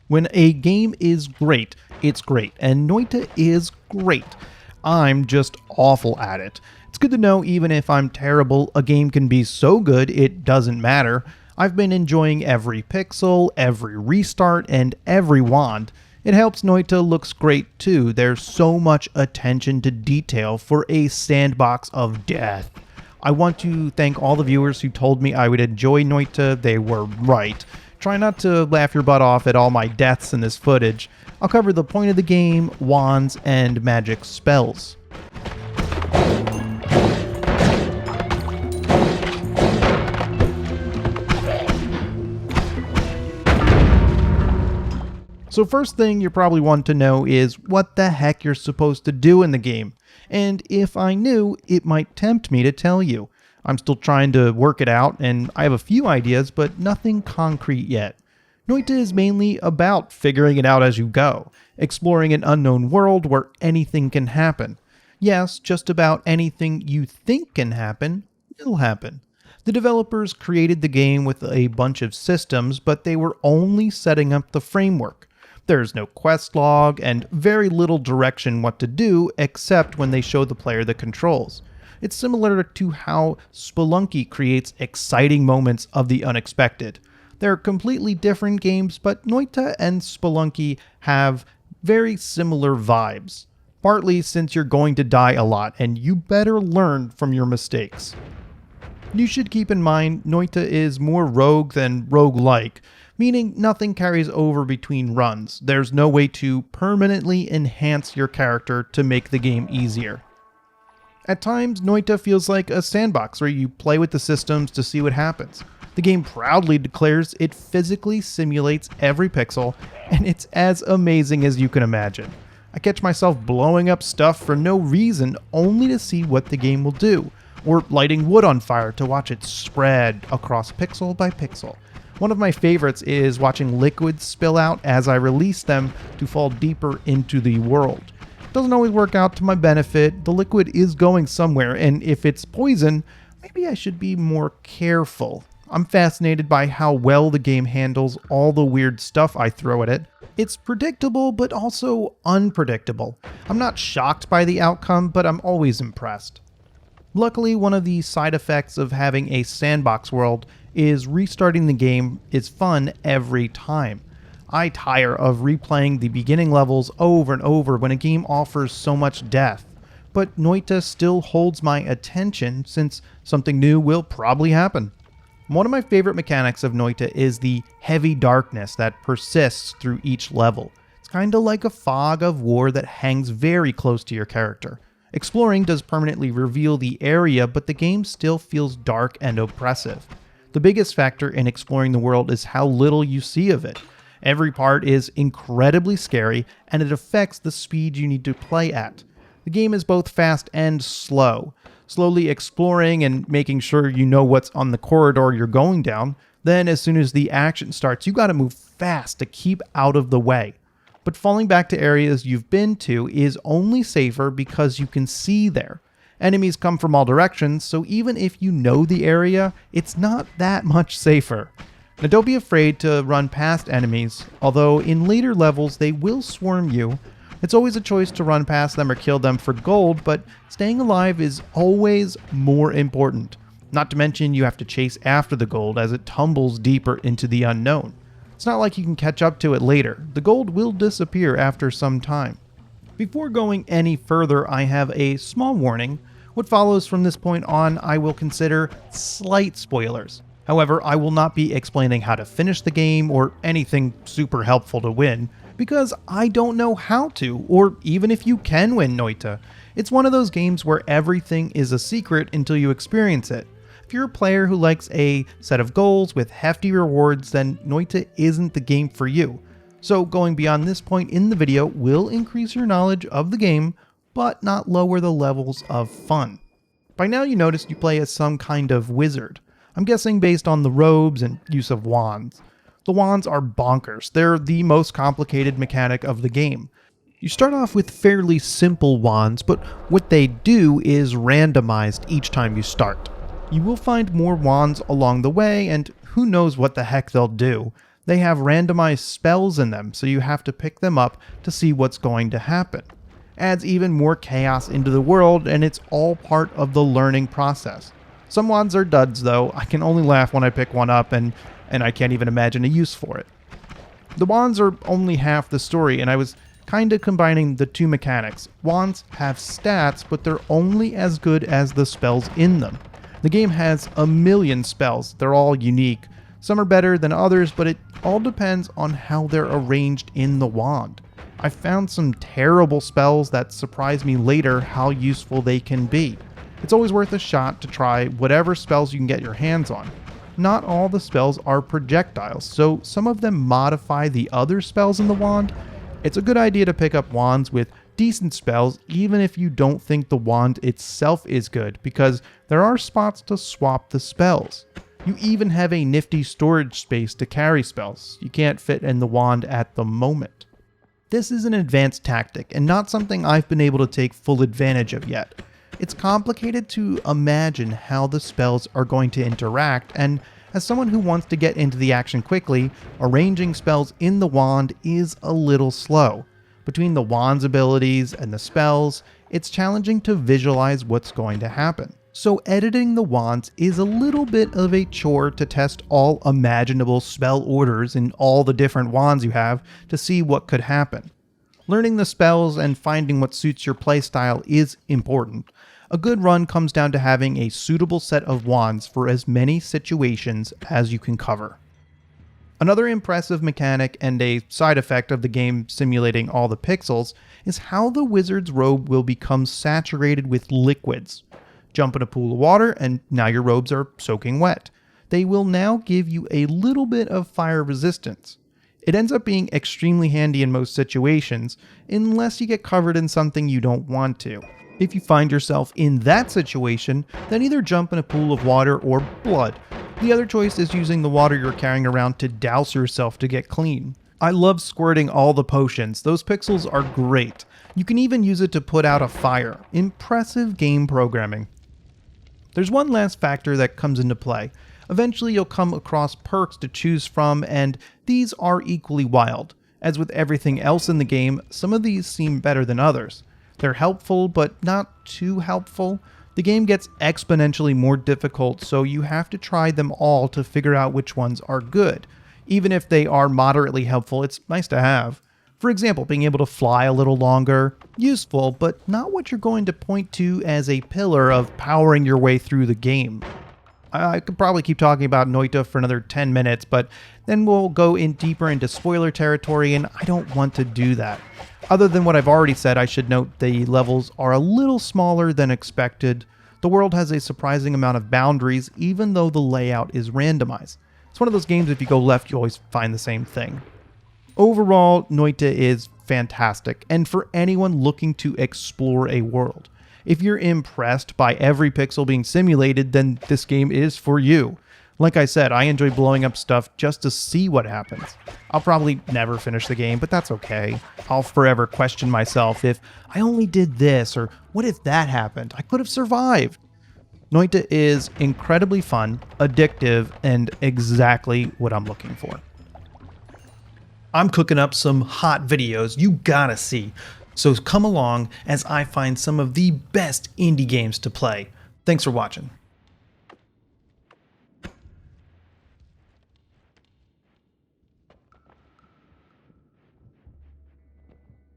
When a game is great, it's great, and Noita is great. I'm just awful at it. It's good to know even if I'm terrible, a game can be so good it doesn't matter. I've been enjoying every pixel, every restart, and every wand. It helps Noita looks great too. There's so much attention to detail for a sandbox of death. I want to thank all the viewers who told me I would enjoy Noita. They were right. Try not to laugh your butt off at all my deaths in this footage. I'll cover the point of the game, wands, and magic spells. So first thing you probably want to know is what the heck you're supposed to do in the game. And if I knew, it might tempt me to tell you. I'm still trying to work it out, and I have a few ideas, but nothing concrete yet. Noita is mainly about figuring it out as you go, exploring an unknown world where anything can happen. Yes, just about anything you think can happen will happen. The developers created the game with a bunch of systems, but they were only setting up the framework. There's no quest log, and very little direction what to do except when they show the player the controls. It's similar to how Spelunky creates exciting moments of the unexpected. They're completely different games, but Noita and Spelunky have very similar vibes. Partly since you're going to die a lot, and you better learn from your mistakes. You should keep in mind, Noita is more rogue than roguelike, meaning nothing carries over between runs. There's no way to permanently enhance your character to make the game easier. At times, Noita feels like a sandbox where you play with the systems to see what happens. The game proudly declares it physically simulates every pixel, and it's as amazing as you can imagine. I catch myself blowing up stuff for no reason only to see what the game will do, or lighting wood on fire to watch it spread across pixel by pixel. One of my favorites is watching liquids spill out as I release them to fall deeper into the world. Doesn't always work out to my benefit. The liquid is going somewhere, and if it's poison, maybe I should be more careful. I'm fascinated by how well the game handles all the weird stuff I throw at it. It's predictable, but also unpredictable. I'm not shocked by the outcome, but I'm always impressed. Luckily, one of the side effects of having a sandbox world is restarting the game is fun every time. I tire of replaying the beginning levels over and over when a game offers so much death. But Noita still holds my attention since something new will probably happen. One of my favorite mechanics of Noita is the heavy darkness that persists through each level. It's kinda like a fog of war that hangs very close to your character. Exploring does permanently reveal the area, but the game still feels dark and oppressive. The biggest factor in exploring the world is how little you see of it. Every part is incredibly scary, and it affects the speed you need to play at. The game is both fast and slow. Slowly exploring and making sure you know what's on the corridor you're going down. Then as soon as the action starts, you gotta move fast to keep out of the way. But falling back to areas you've been to is only safer because you can see there. Enemies come from all directions, so even if you know the area, it's not that much safer. Now don't be afraid to run past enemies, although in later levels they will swarm you. It's always a choice to run past them or kill them for gold, but staying alive is always more important. Not to mention you have to chase after the gold as it tumbles deeper into the unknown. It's not like you can catch up to it later. The gold will disappear after some time. Before going any further, I have a small warning. What follows from this point on I will consider slight spoilers. However, I will not be explaining how to finish the game or anything super helpful to win, because I don't know how to, or even if you can win Noita. It's one of those games where everything is a secret until you experience it. If you're a player who likes a set of goals with hefty rewards, then Noita isn't the game for you. So going beyond this point in the video will increase your knowledge of the game, but not lower the levels of fun. By now you noticed you play as some kind of wizard. I'm guessing based on the robes and use of wands. The wands are bonkers. They're the most complicated mechanic of the game. You start off with fairly simple wands, but what they do is randomized each time you start. You will find more wands along the way, and who knows what the heck they'll do. They have randomized spells in them, so you have to pick them up to see what's going to happen. Adds even more chaos into the world, and it's all part of the learning process. Some wands are duds though. I can only laugh when I pick one up and I can't even imagine a use for it. The wands are only half the story, and I was kinda combining the two mechanics. Wands have stats, but they're only as good as the spells in them. The game has a million spells. They're all unique. Some are better than others, but it all depends on how they're arranged in the wand. I found some terrible spells that surprise me later how useful they can be. It's always worth a shot to try whatever spells you can get your hands on. Not all the spells are projectiles, so some of them modify the other spells in the wand. It's a good idea to pick up wands with decent spells even if you don't think the wand itself is good, because there are spots to swap the spells. You even have a nifty storage space to carry spells you can't fit in the wand at the moment. This is an advanced tactic and not something I've been able to take full advantage of yet. It's complicated to imagine how the spells are going to interact, and as someone who wants to get into the action quickly, arranging spells in the wand is a little slow. Between the wand's abilities and the spells, it's challenging to visualize what's going to happen. So editing the wands is a little bit of a chore to test all imaginable spell orders in all the different wands you have to see what could happen. Learning the spells and finding what suits your playstyle is important. A good run comes down to having a suitable set of wands for as many situations as you can cover. Another impressive mechanic and a side effect of the game simulating all the pixels is how the wizard's robe will become saturated with liquids. Jump in a pool of water and now your robes are soaking wet. They will now give you a little bit of fire resistance. It ends up being extremely handy in most situations, unless you get covered in something you don't want to. If you find yourself in that situation, then either jump in a pool of water or blood. The other choice is using the water you're carrying around to douse yourself to get clean. I love squirting all the potions. Those pixels are great. You can even use it to put out a fire. Impressive game programming. There's one last factor that comes into play. Eventually you'll come across perks to choose from, and these are equally wild. As with everything else in the game, some of these seem better than others. They're helpful, but not too helpful. The game gets exponentially more difficult, so you have to try them all to figure out which ones are good. Even if they are moderately helpful, it's nice to have. For example, being able to fly a little longer, useful, but not what you're going to point to as a pillar of powering your way through the game. I could probably keep talking about Noita for another 10 minutes, but then we'll go in deeper into spoiler territory, and I don't want to do that. Other than what I've already said, I should note the levels are a little smaller than expected. The world has a surprising amount of boundaries, even though the layout is randomized. It's one of those games, if you go left, you always find the same thing. Overall, Noita is fantastic, and for anyone looking to explore a world. If you're impressed by every pixel being simulated, then this game is for you. Like I said, I enjoy blowing up stuff just to see what happens. I'll probably never finish the game, but that's okay. I'll forever question myself if I only did this, or what if that happened? I could have survived. Noita is incredibly fun, addictive, and exactly what I'm looking for. I'm cooking up some hot videos you gotta see. So come along as I find some of the best indie games to play. Thanks for watching.